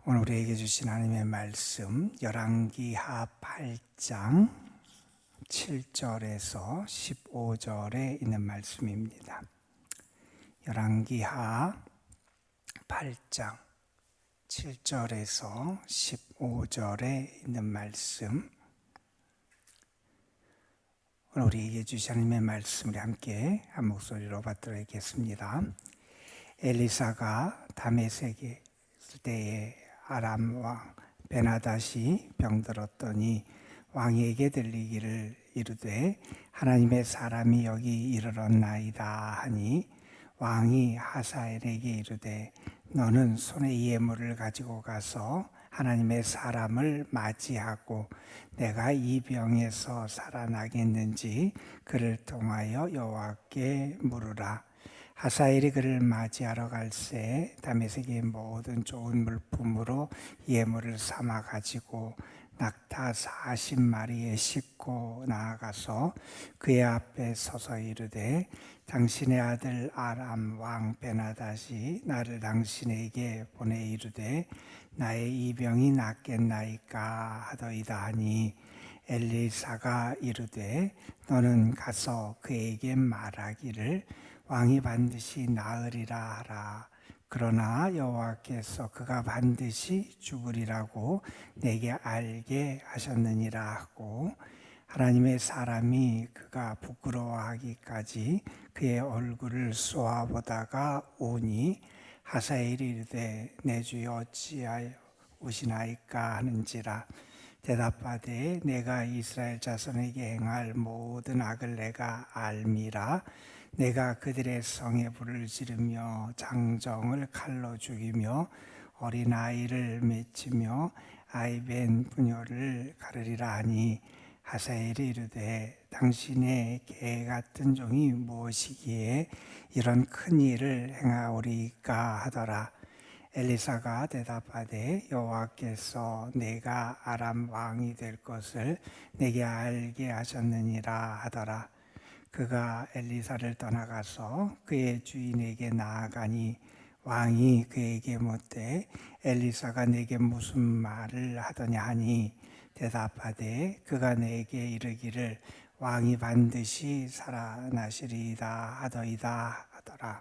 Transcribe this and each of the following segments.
오늘 우리에게 주신 하나님의 말씀 열왕기하 8장 7절에서 15절에 있는 말씀입니다. 열왕기하 8장 7절에서 15절에 있는 말씀, 오늘 우리에게 주신 하나님의 말씀을 함께 한 목소리로 받들어야겠습니다. 엘리사가 다메섹에 있을 때에 아람 왕 베나닷이 병들었더니 왕에게 들리기를 이르되 하나님의 사람이 여기 이르렀나이다 하니, 왕이 하사엘에게 이르되 너는 손에 예물을 가지고 가서 하나님의 사람을 맞이하고 내가 이 병에서 살아나겠는지 그를 통하여 여호와께 물으라. 하사엘이 그를 맞이하러 갈새 다메섹의 모든 좋은 물품으로 예물을 삼아 가지고 낙타 40마리에 싣고 나아가서 그의 앞에 서서 이르되 당신의 아들 아람 왕 베나닷이 나를 당신에게 보내 이르되 나의 이 병이 낫겠나이까 하더이다 하니, 엘리사가 이르되 너는 가서 그에게 말하기를 왕이 반드시 나으리라 하라. 그러나 여호와께서 그가 반드시 죽으리라고 내게 알게 하셨느니라 하고, 하나님의 사람이 그가 부끄러워하기까지 그의 얼굴을 쏘아보다가 오니, 하사엘이 이르되 내 주여 어찌하여 오시나이까 하는지라. 대답하되 내가 이스라엘 자손에게 행할 모든 악을 내가 알미라. 내가 그들의 성에 불을 지르며 장정을 칼로 죽이며 어린아이를 맺히며 아이벤 부녀를 가르리라 하니, 하사엘이 이르되 당신의 개 같은 종이 무엇이기에 이런 큰 일을 행하오리까 하더라. 엘리사가 대답하되 여호와께서 내가 아람 왕이 될 것을 내게 알게 하셨느니라 하더라. 그가 엘리사를 떠나가서 그의 주인에게 나아가니, 왕이 그에게 묻되 엘리사가 내게 무슨 말을 하더냐 하니, 대답하되 그가 내게 이르기를 왕이 반드시 살아나시리이다 하더이다 하더라.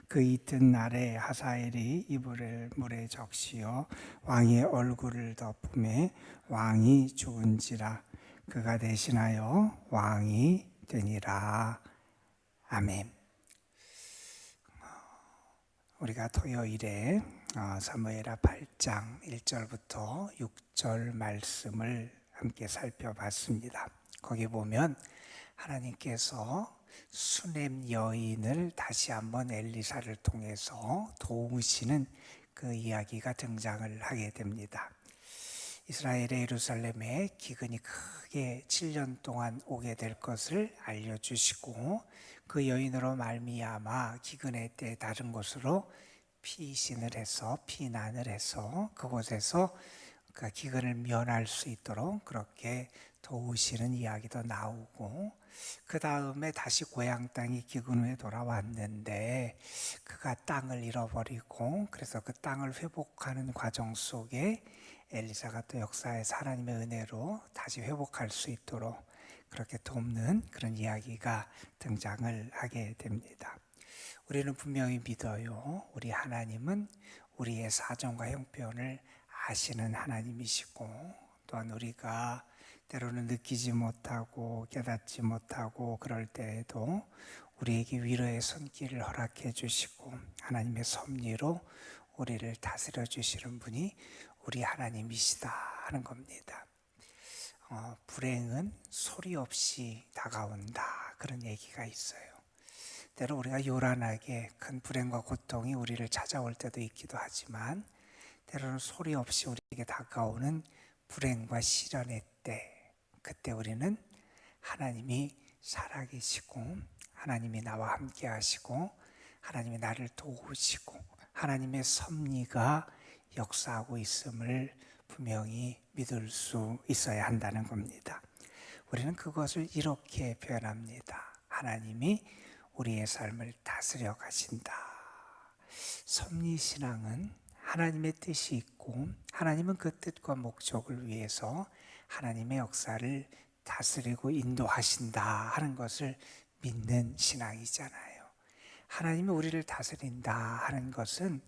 그 이튿날에 하사엘이 이불을 물에 적시어 왕의 얼굴을 덮음에 왕이 죽은지라. 그가 대신하여 왕이 되니라. 아멘. 우리가 토요일에 사무엘하 8장 1절부터 6절 말씀을 함께 살펴봤습니다. 거기 보면 하나님께서 수넴 여인을 다시 한번 엘리사를 통해서 도우시는 그 이야기가 등장을 하게 됩니다. 이스라엘의 예루살렘에 기근이 크게 7년 동안 오게 될 것을 알려주시고, 그 여인으로 말미암아 기근의 때 다른 곳으로 피신을 해서 피난을 해서 그곳에서 그 기근을 면할 수 있도록 그렇게 도우시는 이야기도 나오고, 그 다음에 다시 고향 땅이 기근 후에 돌아왔는데 그가 땅을 잃어버리고, 그래서 그 땅을 회복하는 과정 속에 엘리사가 또 역사에서 하나님의 은혜로 다시 회복할 수 있도록 그렇게 돕는 그런 이야기가 등장을 하게 됩니다. 우리는 분명히 믿어요. 우리 하나님은 우리의 사정과 형편을 아시는 하나님이시고, 또한 우리가 때로는 느끼지 못하고 깨닫지 못하고 그럴 때에도 우리에게 위로의 손길을 허락해 주시고 하나님의 섭리로 우리를 다스려 주시는 분이 우리 하나님이시다 하는 겁니다. 불행은 소리 없이 다가온다, 그런 얘기가 있어요. 때로 우리가 요란하게 큰 불행과 고통이 우리를 찾아올 때도 있기도 하지만, 때로는 소리 없이 우리에게 다가오는 불행과 시련의 때, 그때 우리는 하나님이 살아계시고 하나님이 나와 함께 하시고 하나님이 나를 도우시고 하나님의 섭리가 역사하고 있음을 분명히 믿을 수 있어야 한다는 겁니다. 우리는 그것을 이렇게 표현합니다. 하나님이 우리의 삶을 다스려 가신다. 섭리신앙은 하나님의 뜻이 있고 하나님은 그 뜻과 목적을 위해서 하나님의 역사를 다스리고 인도하신다 하는 것을 믿는 신앙이잖아요. 하나님이 우리를 다스린다 하는 것은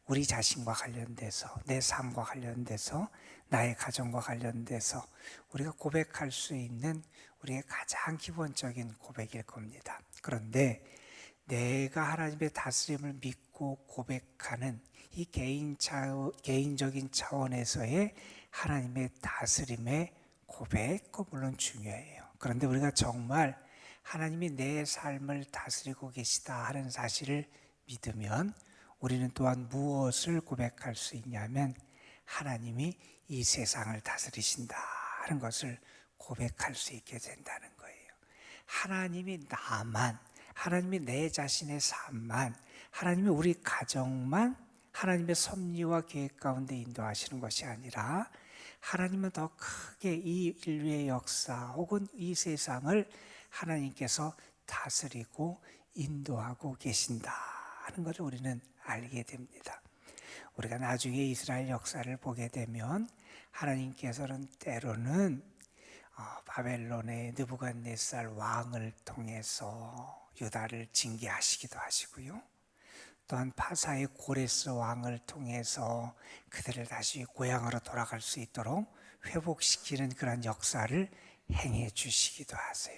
우리 자신과 관련돼서, 내 삶과 관련돼서, 나의 가정과 관련돼서 우리가 고백할 수 있는 우리의 가장 기본적인 고백일 겁니다. 그런데 내가 하나님의 다스림을 믿고 고백하는 이 개인적인 차원에서의 하나님의 다스림의 고백, 그 물론 중요해요. 그런데 우리가 정말 하나님이 내 삶을 다스리고 계시다 하는 사실을 믿으면 우리는 또한 무엇을 고백할 수 있냐면 하나님이 이 세상을 다스리신다 하는 것을 고백할 수 있게 된다는 거예요. 하나님이 나만, 하나님이 내 자신의 삶만, 하나님이 우리 가정만 하나님의 섭리와 계획 가운데 인도하시는 것이 아니라 하나님은 더 크게 이 인류의 역사 혹은 이 세상을 하나님께서 다스리고 인도하고 계신다 하는 것을 우리는 알게 됩니다. 우리가 나중에 이스라엘 역사를 보게 되면 하나님께서는 때로는 바벨론의 느부갓네살 왕을 통해서 유다를 징계하시기도 하시고요. 또한 파사의 고레스 왕을 통해서 그들을 다시 고향으로 돌아갈 수 있도록 회복시키는 그런 역사를 행해 주시기도 하세요.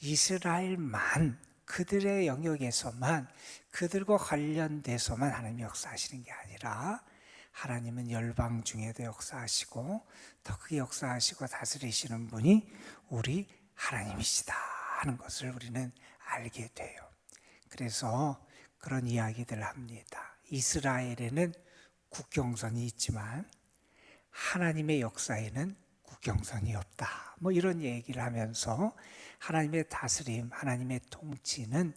이스라엘만, 그들의 영역에서만, 그들과 관련돼서만 하나님이 역사하시는 게 아니라 하나님은 열방 중에도 역사하시고 더 크게 역사하시고 다스리시는 분이 우리 하나님이시다 하는 것을 우리는 알게 돼요. 그래서 그런 이야기들을 합니다. 이스라엘에는 국경선이 있지만 하나님의 역사에는 국경선이 없다. 뭐 이런 얘기를 하면서 하나님의 다스림, 하나님의 통치는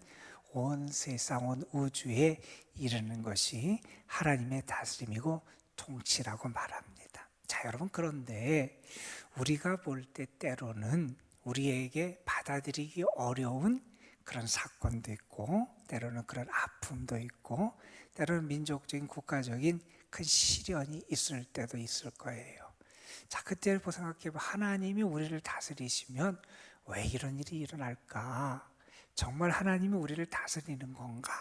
온 세상, 온 우주에 이르는 것이 하나님의 다스림이고 통치라고 말합니다. 자, 여러분, 그런데 우리가 볼 때 때로는 우리에게 받아들이기 어려운 그런 사건도 있고 때로는 그런 아픔도 있고 때로는 민족적인 국가적인 큰 시련이 있을 때도 있을 거예요. 자, 그때를 생각해보면 하나님이 우리를 다스리시면 왜 이런 일이 일어날까? 정말 하나님이 우리를 다스리는 건가?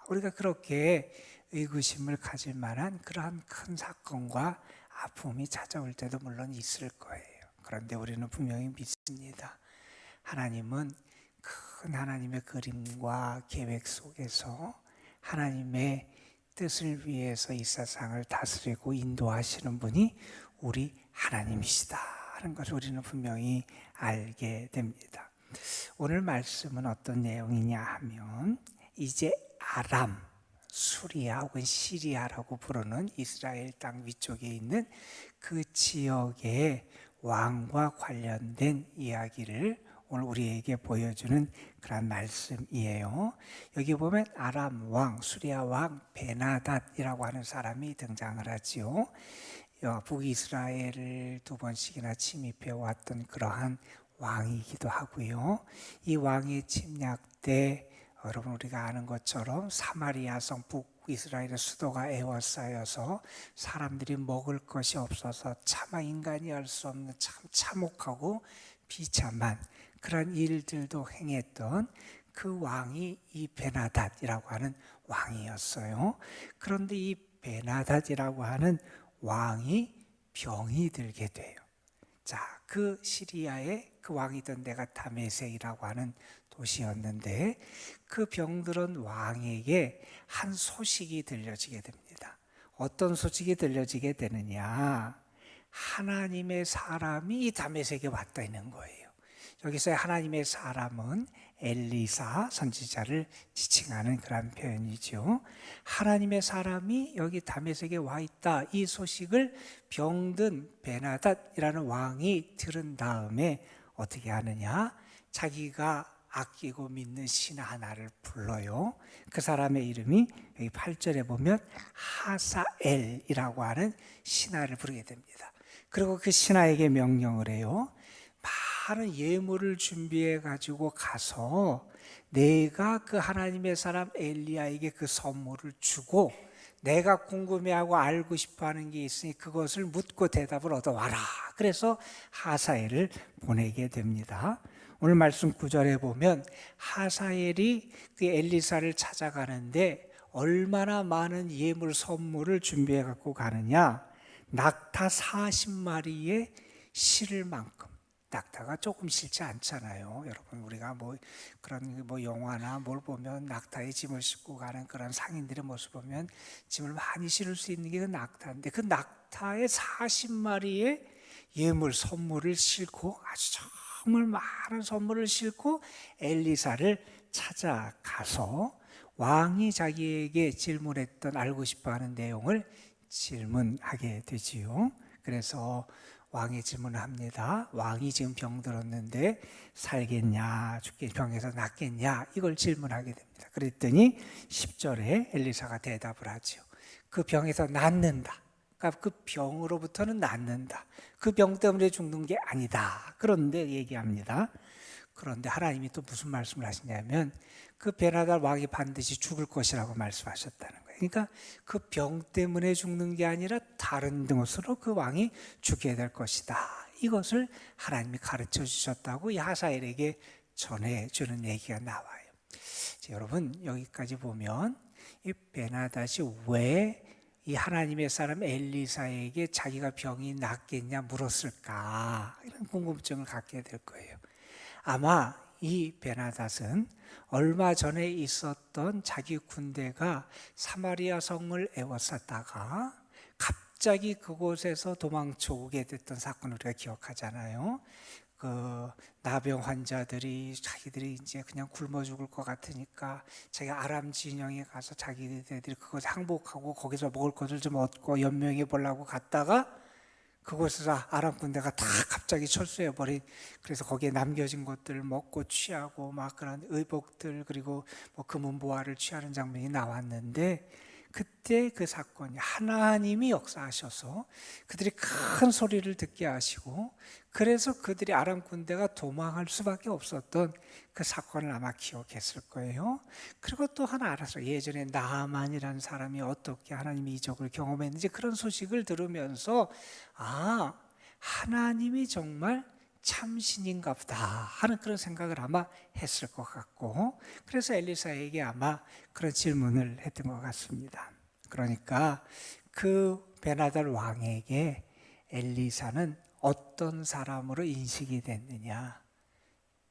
우리가 그렇게 의구심을 가질 만한 그러한 큰 사건과 아픔이 찾아올 때도 물론 있을 거예요. 그런데 우리는 분명히 믿습니다. 하나님은 큰 하나님의 그림과 계획 속에서 하나님의 뜻을 위해서 이 세상을 다스리고 인도하시는 분이 우리 하나님이시다 하는 것을 우리는 분명히 알게 됩니다. 오늘 말씀은 어떤 내용이냐 하면 이제 아람, 수리아 혹은 시리아라고 부르는 이스라엘 땅 위쪽에 있는 그 지역의 왕과 관련된 이야기를 오늘 우리에게 보여주는 그런 말씀이에요. 여기 보면 아람 왕, 수리아 왕 베나닷이라고 하는 사람이 등장을 하지요. 북이스라엘을 2번씩이나 침입해 왔던 그러한 왕이기도 하고요. 이 왕의 침략 때 여러분 우리가 아는 것처럼 사마리아 성 북이스라엘의 수도가 에워싸여서 사람들이 먹을 것이 없어서 차마 인간이 할 수 없는 참 참혹하고 비참한 그런 일들도 행했던 그 왕이 이 베나닷이라고 하는 왕이었어요. 그런데 이 베나닷이라고 하는 왕이 병이 들게 돼요. 자, 그 시리아의 그 왕이던 데가 다메섹이라고 하는 도시였는데 그 병들은 왕에게 한 소식이 들려지게 됩니다. 어떤 소식이 들려지게 되느냐? 하나님의 사람이 이 다메섹에 왔다 있는 거예요. 여기서 하나님의 사람은 엘리사 선지자를 지칭하는 그런 표현이죠. 하나님의 사람이 여기 다메섹에 와 있다. 이 소식을 병든 베나닷이라는 왕이 들은 다음에 어떻게 하느냐? 자기가 아끼고 믿는 신 하나를 불러요. 그 사람의 이름이 여기 8절에 보면 하사엘이라고 하는 신하를 부르게 됩니다. 그리고 그 신하에게 명령을 해요. 많은 예물을 준비해 가지고 가서 내가 그 하나님의 사람 엘리야에게 그 선물을 주고 내가 궁금해하고 알고 싶어하는 게 있으니 그것을 묻고 대답을 얻어와라. 그래서 하사엘을 보내게 됩니다. 오늘 말씀 9절에 보면 하사엘이 그 엘리사를 찾아가는데 얼마나 많은 예물 선물을 준비해 갖고 가느냐. 낙타 40마리에 실을 만큼. 낙타가 조금 싫지 않잖아요. 여러분, 우리가 그런 영화나 뭘 보면 낙타에 짐을 싣고 가는 그런 상인들의 모습 보면 짐을 많이 실을 수 있는 게 그 낙타인데, 그 낙타에 40마리의 예물 선물을 싣고, 아주 정말 많은 선물을 싣고 엘리사를 찾아가서 왕이 자기에게 질문했던, 알고 싶어하는 내용을 질문하게 되지요. 그래서 왕이 질문을 합니다. 왕이 지금 병들었는데 살겠냐, 병에서 낫겠냐, 이걸 질문하게 됩니다. 그랬더니 10절에 엘리사가 대답을 하죠. 그 병에서 낫는다. 그러니까 그 병으로부터는 낫는다. 그 병 때문에 죽는 게 아니다. 그런데 얘기합니다. 그런데 하나님이 또 무슨 말씀을 하시냐면 그 베나달 왕이 반드시 죽을 것이라고 말씀하셨다는 거예요. 그러니까 그 병 때문에 죽는 게 아니라 다른 것으로 그 왕이 죽게 될 것이다. 이것을 하나님이 가르쳐 주셨다고 이 하사엘에게 전해주는 얘기가 나와요. 자, 여러분, 여기까지 보면 이 베나닷이 왜 이 하나님의 사람 엘리사에게 자기가 병이 낫겠냐 물었을까, 이런 궁금증을 갖게 될 거예요. 아마 이 베나닷은 얼마 전에 있었던 자기 군대가 사마리아 성을 에워쌌다가 갑자기 그곳에서 도망쳐 오게 됐던 사건을 우리가 기억하잖아요. 그 나병 환자들이 자기들이 이제 그냥 굶어 죽을 것 같으니까 자기 아람 진영에 가서 자기들이 그것 항복하고 거기서 먹을 것을 좀 얻고 연명해 보려고 갔다가 그곳에서 아람 군대가 다 갑자기 철수해 버린, 그래서 거기에 남겨진 것들 먹고 취하고 막 그런 의복들, 그리고 금은 보화를 취하는 장면이 나왔는데, 그때 그 사건이 하나님이 역사하셔서 그들이 큰 소리를 듣게 하시고, 그래서 그들이 아람 군대가 도망할 수밖에 없었던 그 사건을 아마 기억했을 거예요. 그리고 또 하나 알아서 예전에 나아만이라는 사람이 어떻게 하나님의 이적을 경험했는지 그런 소식을 들으면서 하나님이 정말 참신인가 보다 하는 그런 생각을 아마 했을 것 같고, 그래서 엘리사에게 아마 그런 질문을 했던 것 같습니다. 그러니까 그 베나달 왕에게 엘리사는 어떤 사람으로 인식이 됐느냐,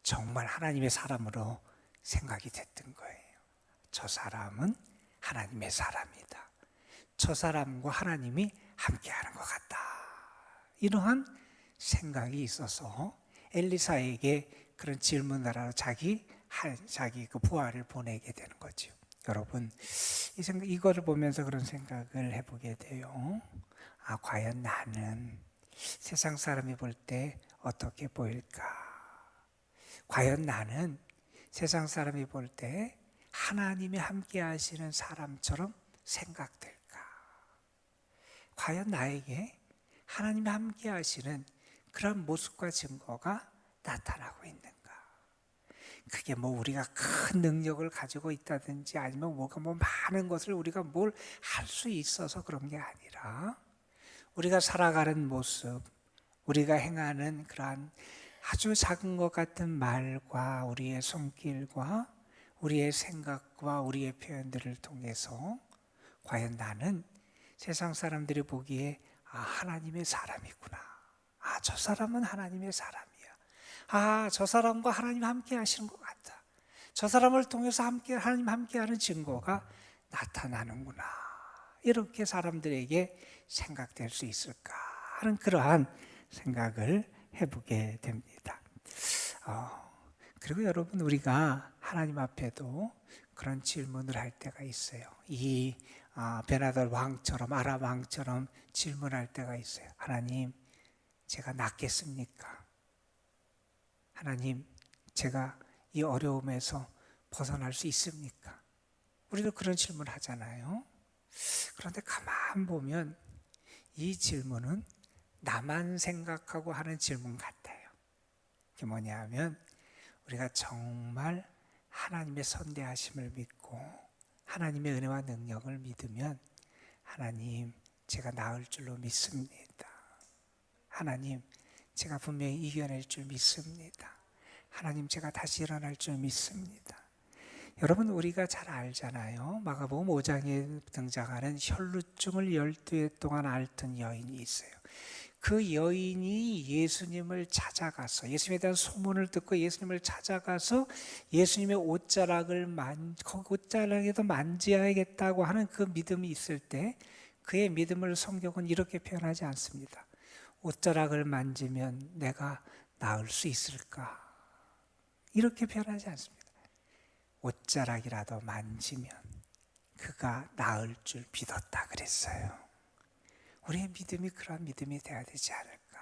정말 하나님의 사람으로 생각이 됐던 거예요. 저 사람은 하나님의 사람이다. 저 사람과 하나님이 함께하는 것 같다. 이러한 생각이 있어서 엘리사에게 그런 질문을 하러 자기 그 부하를 보내게 되는 거죠. 여러분, 이거를 보면서 그런 생각을 해보게 돼요. 과연 나는 세상 사람이 볼 때 어떻게 보일까? 과연 나는 세상 사람이 볼 때 하나님이 함께 하시는 사람처럼 생각될까? 과연 나에게 하나님이 함께 하시는 그런 모습과 증거가 나타나고 있는가? 그게 우리가 큰 능력을 가지고 있다든지 아니면 많은 것을 우리가 뭘 할 수 있어서 그런 게 아니라, 우리가 살아가는 모습, 우리가 행하는 그러한 아주 작은 것 같은 말과 우리의 손길과 우리의 생각과 우리의 표현들을 통해서 과연 나는 세상 사람들이 보기에 하나님의 사람이구나. 저 사람은 하나님의 사람이야. 저 사람과 하나님 함께 하시는 것 같다. 저 사람을 통해서 하나님 함께하는 증거가 나타나는구나. 이렇게 사람들에게 생각될 수 있을까 하는 그러한 생각을 해보게 됩니다. 그리고 여러분, 우리가 하나님 앞에도 그런 질문을 할 때가 있어요. 이 베나달 왕처럼, 아람 왕처럼 질문할 때가 있어요. 하나님, 제가 낫겠습니까? 하나님, 제가 이 어려움에서 벗어날 수 있습니까? 우리도 그런 질문 하잖아요. 그런데 가만 보면 이 질문은 나만 생각하고 하는 질문 같아요. 그게 뭐냐면, 우리가 정말 하나님의 선대하심을 믿고 하나님의 은혜와 능력을 믿으면 하나님, 제가 나을 줄로 믿습니다. 하나님, 제가 분명히 이겨낼 줄 믿습니다. 하나님, 제가 다시 일어날 줄 믿습니다. 여러분, 우리가 잘 알잖아요. 마가복음 5장에 등장하는 혈루증을 12해 동안 앓던 여인이 있어요. 그 여인이 예수님을 찾아가서, 예수님에 대한 소문을 듣고 예수님을 찾아가서 예수님의 옷자락에도 만지야겠다고 하는 그 믿음이 있을 때, 그의 믿음을 성경은 이렇게 표현하지 않습니다. 옷자락을 만지면 내가 나을 수 있을까? 이렇게 표현하지 않습니다. 옷자락이라도 만지면 그가 나을 줄 믿었다 그랬어요. 우리의 믿음이 그런 믿음이 되어야 되지 않을까?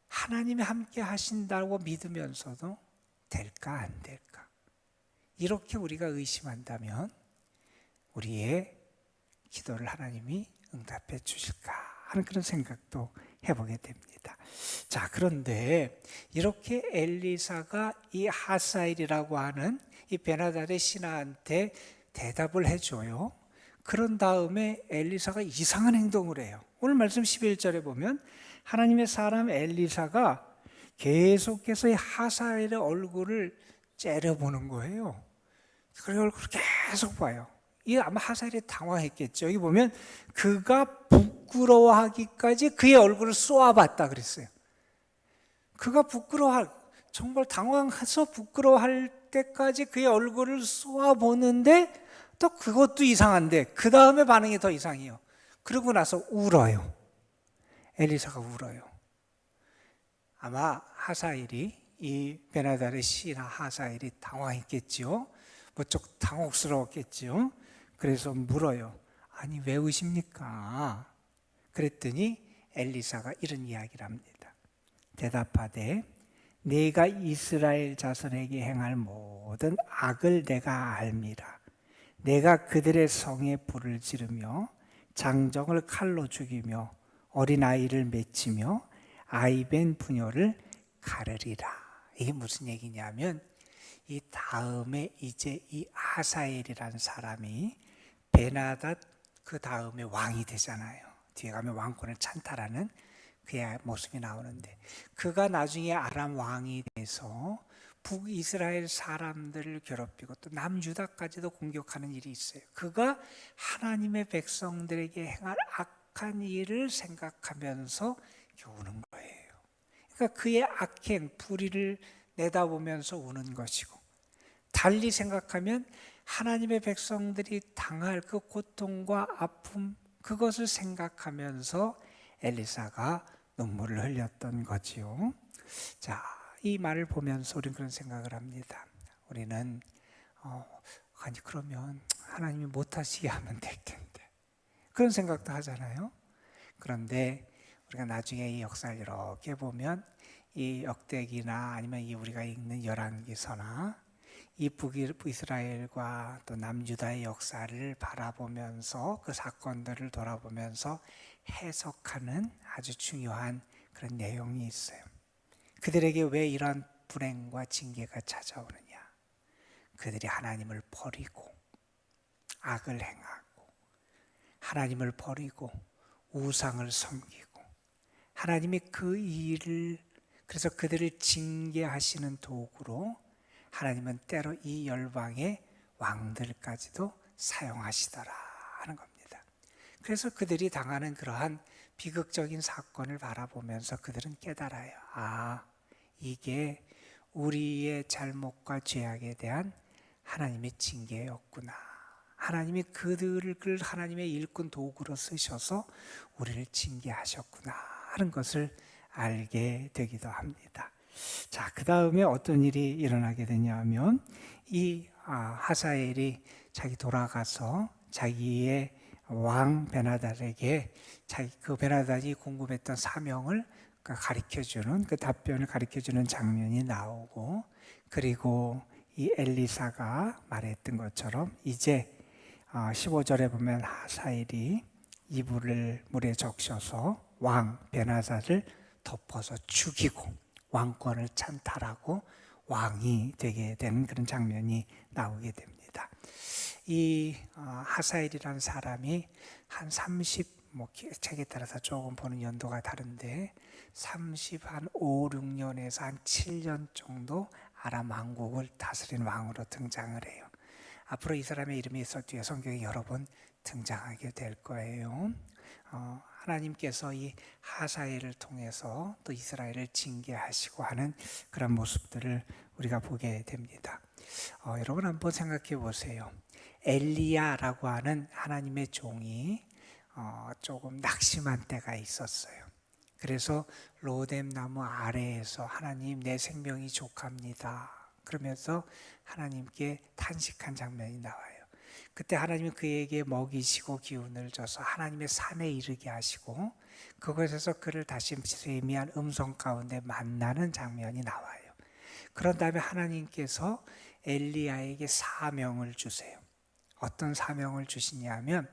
하나님이 함께 하신다고 믿으면서도 될까 안 될까? 이렇게 우리가 의심한다면 우리의 기도를 하나님이 응답해 주실까 하는 그런 생각도 해보게 됩니다. 자, 그런데 이렇게 엘리사가 이 하사엘이라고 하는 이 베나달의 신하한테 대답을 해줘요. 그런 다음에 엘리사가 이상한 행동을 해요. 오늘 말씀 11절에 보면 하나님의 사람 엘리사가 계속해서 이 하사엘의 얼굴을 째려보는 거예요. 그 얼굴을 계속 봐요. 이 아마 하사엘이 당황했겠죠. 여기 보면 그가 부끄러워하기까지 그의 얼굴을 쏘아봤다 그랬어요. 그가 정말 당황해서 부끄러워할 때까지 그의 얼굴을 쏘아보는데 또 그것도 이상한데 그 다음에 반응이 더 이상해요. 그러고 나서 울어요. 엘리사가 울어요. 아마 하사엘이, 이 베나달의 신하 하사엘이 당황했겠죠. 무척 당혹스러웠겠죠. 그래서 물어요. 아니, 왜 우십니까? 그랬더니 엘리사가 이런 이야기를 합니다. 대답하되 네가 이스라엘 자손에게 행할 모든 악을 내가 알미라. 내가 그들의 성에 불을 지르며 장정을 칼로 죽이며 어린아이를 맺히며 아이벤 부녀를 가르리라. 이게 무슨 얘기냐면 이 다음에 이제 이 하사엘이라는 사람이 베나닷 그 다음에 왕이 되잖아요. 뒤에 가면 왕권을 찬탈하는 그의 모습이 나오는데, 그가 나중에 아람 왕이 돼서 북이스라엘 사람들을 괴롭히고 또 남유다까지도 공격하는 일이 있어요. 그가 하나님의 백성들에게 행할 악한 일을 생각하면서 우는 거예요. 그러니까 그의 악행, 불의를 내다보면서 우는 것이고, 달리 생각하면 하나님의 백성들이 당할 그 고통과 아픔, 그것을 생각하면서 엘리사가 눈물을 흘렸던 거지요. 자, 이 말을 보면서 우리는 그런 생각을 합니다. 우리는 아니 그러면 하나님이 못하시게 하면 될 텐데, 그런 생각도 하잖아요. 그런데 우리가 나중에 이 역사를 이렇게 보면 이 역대기나 아니면 이 우리가 읽는 열왕기서나 이 북이스라엘과 또 남유다의 역사를 바라보면서 그 사건들을 돌아보면서 해석하는 아주 중요한 그런 내용이 있어요. 그들에게 왜 이런 불행과 징계가 찾아오느냐? 그들이 하나님을 버리고 악을 행하고 하나님을 버리고 우상을 섬기고 하나님이 그 일을, 그래서 그들을 징계하시는 도구로 하나님은 때로 이 열방의 왕들까지도 사용하시더라 하는 겁니다. 그래서 그들이 당하는 그러한 비극적인 사건을 바라보면서 그들은 깨달아요. 아, 이게 우리의 잘못과 죄악에 대한 하나님의 징계였구나. 하나님이 그들을 하나님의 일꾼 도구로 쓰셔서 우리를 징계하셨구나 하는 것을 알게 되기도 합니다. 자, 그 다음에 어떤 일이 일어나게 되냐면 이 하사엘이 자기 돌아가서 자기의 왕 베나닷에게 그 베나닷이 궁금했던 사명을 가르쳐주는, 그 답변을 가르쳐주는 장면이 나오고, 그리고 이 엘리사가 말했던 것처럼 이제 15절에 보면 하사엘이 이불을 물에 적셔서 왕 베나닷을 덮어서 죽이고 왕권을 찬탈하고 왕이 되게 되는 그런 장면이 나오게 됩니다. 됩니다. 이 하사엘이라는 사람이 한 30, 책에 따라서 조금 보는 연도가 다른데 한 5, 6년에서 한 7년 정도 아람 왕국을 다스린 왕으로 등장을 해요. 앞으로 이 사람의 이름이 있을 뒤에 성경에 여러 번 등장하게 될 거예요. 하나님께서 이 하사엘을 통해서 또 이스라엘을 징계하시고 하는 그런 모습들을 우리가 보게 됩니다. 여러분 한번 생각해 보세요. 엘리야라고 하는 하나님의 종이 조금 낙심한 때가 있었어요. 그래서 로뎀 나무 아래에서 하나님 내 생명이 족합니다 그러면서 하나님께 탄식한 장면이 나와요. 그때 하나님이 그에게 먹이시고 기운을 줘서 하나님의 산에 이르게 하시고 그곳에서 그를 다시 세미한 음성 가운데 만나는 장면이 나와요. 그런 다음에 하나님께서 엘리야에게 사명을 주세요. 어떤 사명을 주시냐면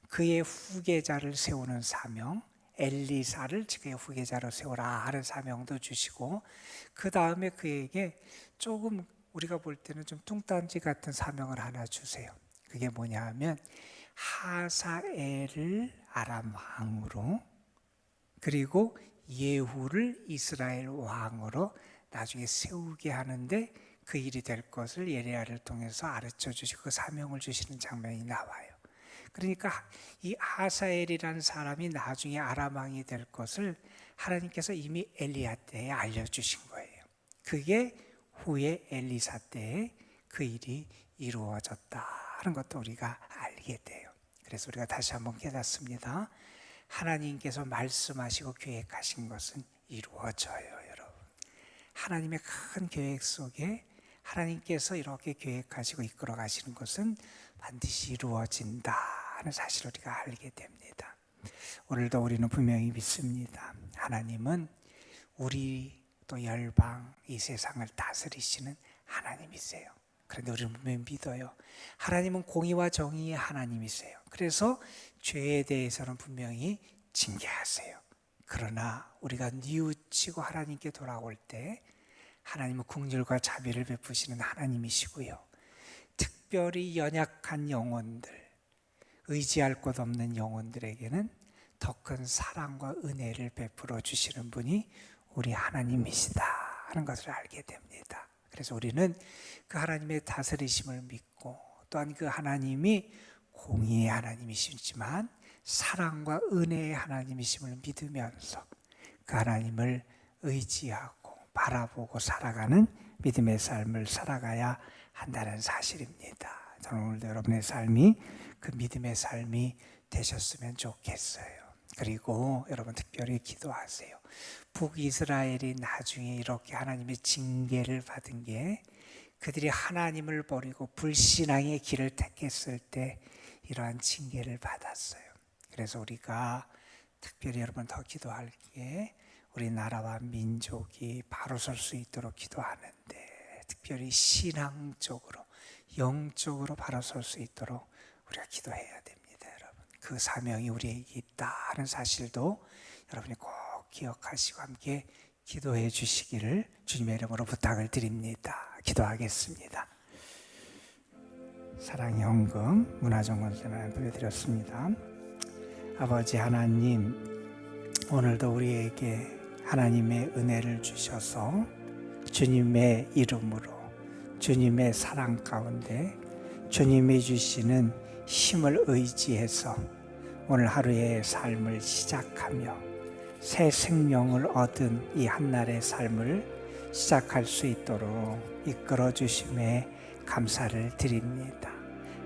그의 후계자를 세우는 사명, 엘리사를 그의 후계자로 세우라 하는 사명도 주시고 그 다음에 그에게 조금 우리가 볼 때는 좀 뚱딴지 같은 사명을 하나 주세요. 그게 뭐냐 하면 하사엘을 아람 왕으로 그리고 예후를 이스라엘 왕으로 나중에 세우게 하는데 그 일이 될 것을 예레미야를 통해서 가르쳐 주시고 그 사명을 주시는 장면이 나와요. 그러니까 이 하사엘이라는 사람이 나중에 아람 왕이 될 것을 하나님께서 이미 엘리야 때에 알려주신 거예요. 그게 후에 엘리사 때에 그 일이 이루어졌다 하는 것도 우리가 알게 돼요. 그래서 우리가 다시 한번 깨닫습니다. 하나님께서 말씀하시고 계획하신 것은 이루어져요, 여러분. 하나님의 큰 계획 속에 하나님께서 이렇게 계획하시고 이끌어 가시는 것은 반드시 이루어진다 하는 사실을 우리가 알게 됩니다. 오늘도 우리는 분명히 믿습니다. 하나님은 우리 또 열방 이 세상을 다스리시는 하나님이세요. 그런데 우리는 분명히 믿어요. 하나님은 공의와 정의의 하나님이세요. 그래서 죄에 대해서는 분명히 징계하세요. 그러나 우리가 뉘우치고 하나님께 돌아올 때 하나님은 긍휼과 자비를 베푸시는 하나님이시고요. 특별히 연약한 영혼들, 의지할 곳 없는 영혼들에게는 더 큰 사랑과 은혜를 베풀어 주시는 분이 우리 하나님이시다 하는 것을 알게 됩니다. 그래서 우리는 그 하나님의 다스리심을 믿고 또한 그 하나님이 공의의 하나님이시지만 사랑과 은혜의 하나님이심을 믿으면서 그 하나님을 의지하고 바라보고 살아가는 믿음의 삶을 살아가야 한다는 사실입니다. 저는 오늘도 여러분의 삶이 그 믿음의 삶이 되셨으면 좋겠어요. 그리고 여러분 특별히 기도하세요. 북이스라엘이 나중에 이렇게 하나님의 징계를 받은 게 그들이 하나님을 버리고 불신앙의 길을 택했을 때 이러한 징계를 받았어요. 그래서 우리가 특별히 여러분 더 기도할 게 우리 나라와 민족이 바로 설 수 있도록 기도하는데 특별히 신앙적으로 영적으로 바로 설 수 있도록 우리가 기도해야 됩니다. 여러분 그 사명이 우리에게 있다 하는 사실도 여러분이 꼭 기억하시고 함께 기도해 주시기를 주님의 이름으로 부탁을 드립니다. 기도하겠습니다. 사랑의 헌금 문화정건세를 보여드렸습니다. 아버지 하나님, 오늘도 우리에게 하나님의 은혜를 주셔서 주님의 이름으로 주님의 사랑 가운데 주님이 주시는 힘을 의지해서 오늘 하루의 삶을 시작하며 새 생명을 얻은 이 한날의 삶을 시작할 수 있도록 이끌어 주심에 감사를 드립니다.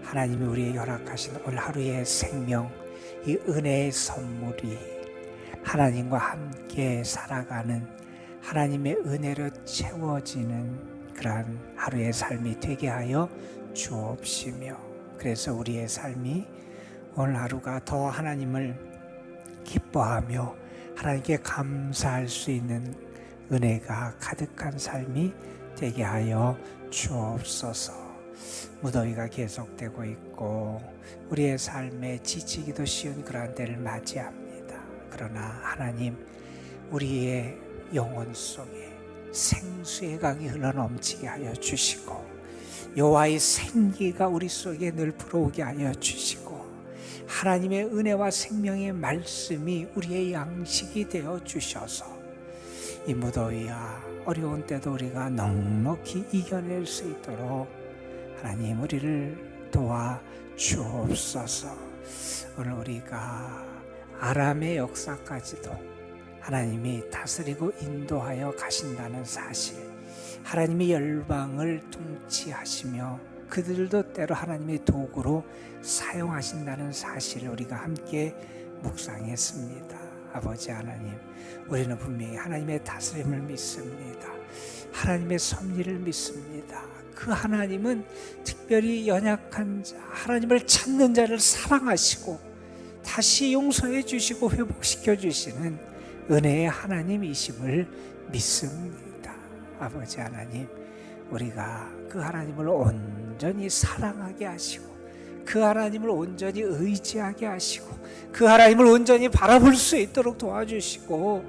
하나님이 우리에게 허락하신 오늘 하루의 생명, 이 은혜의 선물이 하나님과 함께 살아가는 하나님의 은혜로 채워지는 그러한 하루의 삶이 되게 하여 주옵시며, 그래서 우리의 삶이 오늘 하루가 더 하나님을 기뻐하며 하나님께 감사할 수 있는 은혜가 가득한 삶이 되게 하여 주옵소서. 무더위가 계속되고 있고 우리의 삶에 지치기도 쉬운 그러한 때를 맞이합니다. 그러나 하나님, 우리의 영혼 속에 생수의 강이 흘러넘치게 하여 주시고 여호와의 생기가 우리 속에 늘 불어오게 하여 주시고 하나님의 은혜와 생명의 말씀이 우리의 양식이 되어 주셔서 이 무더위와 어려운 때도 우리가 넉넉히 이겨낼 수 있도록 하나님 우리를 도와 주옵소서. 오늘 우리가 아람의 역사까지도 하나님이 다스리고 인도하여 가신다는 사실, 하나님이 열방을 통치하시며 그들도 때로 하나님의 도구로 사용하신다는 사실을 우리가 함께 묵상했습니다. 아버지 하나님, 우리는 분명히 하나님의 다스림을 믿습니다. 하나님의 섭리를 믿습니다. 그 하나님은 특별히 연약한 자, 하나님을 찾는 자를 사랑하시고 다시 용서해 주시고 회복시켜 주시는 은혜의 하나님이심을 믿습니다. 아버지 하나님, 우리가 그 하나님을 온전히 사랑하게 하시고 그 하나님을 온전히 의지하게 하시고 그 하나님을 온전히 바라볼 수 있도록 도와주시고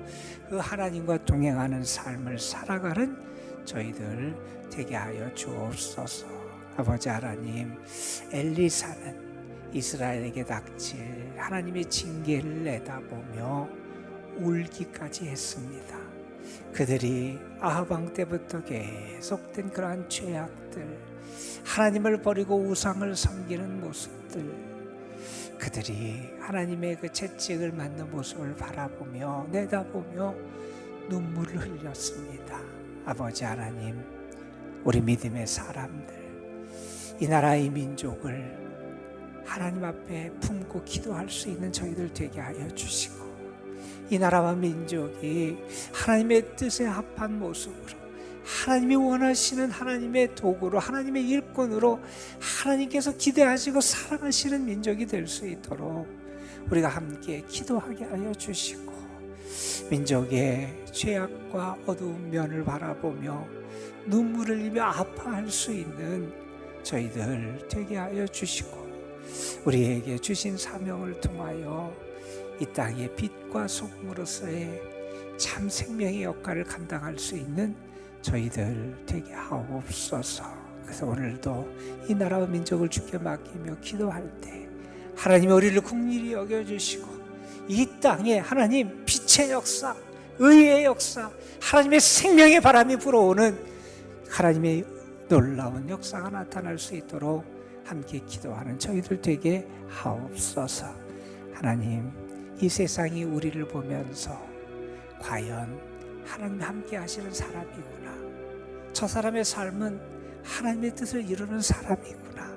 그 하나님과 동행하는 삶을 살아가는 저희들 되게 하여 주옵소서. 아버지 하나님, 엘리사는 이스라엘에게 닥칠 하나님의 징계를 내다보며 울기까지 했습니다. 그들이 아합 왕 때부터 계속된 그러한 죄악들, 하나님을 버리고 우상을 섬기는 모습들, 그들이 하나님의 그 채찍을 맞는 모습을 바라보며 내다보며 눈물을 흘렸습니다. 아버지 하나님, 우리 믿음의 사람들, 이 나라의 민족을 하나님 앞에 품고 기도할 수 있는 저희들 되게 하여 주시고 이 나라와 민족이 하나님의 뜻에 합한 모습으로 하나님이 원하시는 하나님의 도구로 하나님의 일꾼으로 하나님께서 기대하시고 사랑하시는 민족이 될 수 있도록 우리가 함께 기도하게 하여 주시고 민족의 죄악과 어두운 면을 바라보며 눈물을 흘리며 아파할 수 있는 저희들 되게 하여 주시고 우리에게 주신 사명을 통하여 이 땅의 빛과 소금으로서의 참 생명의 역할을 감당할 수 있는 저희들 되게 하옵소서. 그래서 오늘도 이 나라와 민족을 주께 맡기며 기도할 때 하나님이 우리를 긍휼히 여겨주시고 이 땅에 하나님 빛의 역사, 의의 역사, 하나님의 생명의 바람이 불어오는 하나님의 놀라운 역사가 나타날 수 있도록 함께 기도하는 저희들 되게 하옵소서. 하나님, 이 세상이 우리를 보면서 과연 하나님 함께 하시는 사람이구나, 저 사람의 삶은 하나님의 뜻을 이루는 사람이구나,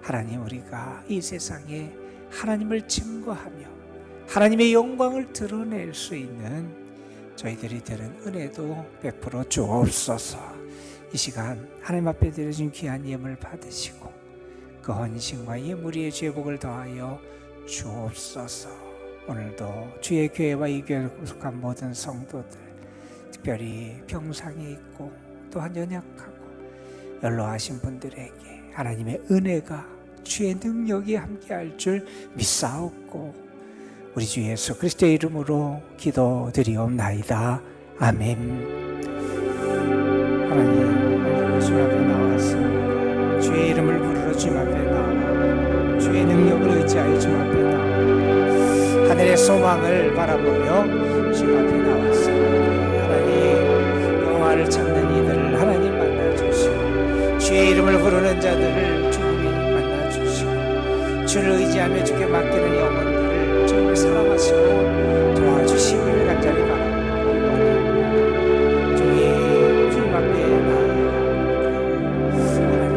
하나님, 우리가 이 세상에 하나님을 증거하며 하나님의 영광을 드러낼 수 있는 저희들이 되는 은혜도 베풀어 주옵소서. 이 시간 하나님 앞에 드려진 귀한 예물 받으시고 그 헌신과 예물의 주의 복을 더하여 주옵소서. 오늘도 주의 교회와 이 교회에 속한 모든 성도들, 특별히 병상에 있고 또한 연약하고 연로하신 분들에게 하나님의 은혜가 주의 능력이 함께할 줄 믿사옵고 우리 주 예수 그리스도의 이름으로 기도드리옵나이다. 아멘. 하나님, 주님 앞에 나왔습니다. 주의 이름을 부르러 주님 앞에 나와 주의 능력을 의지하여 주님 앞에 나와 하늘의 소망을 바라보며 주님 앞에 나왔습니다. 하나님, 여호와를 찾는 이들을 하나님 만나주시고 주의 이름을 부르는 자들을 주님이 만나주시고 주를 의지하며 주께 맡기는 영혼들을 주님의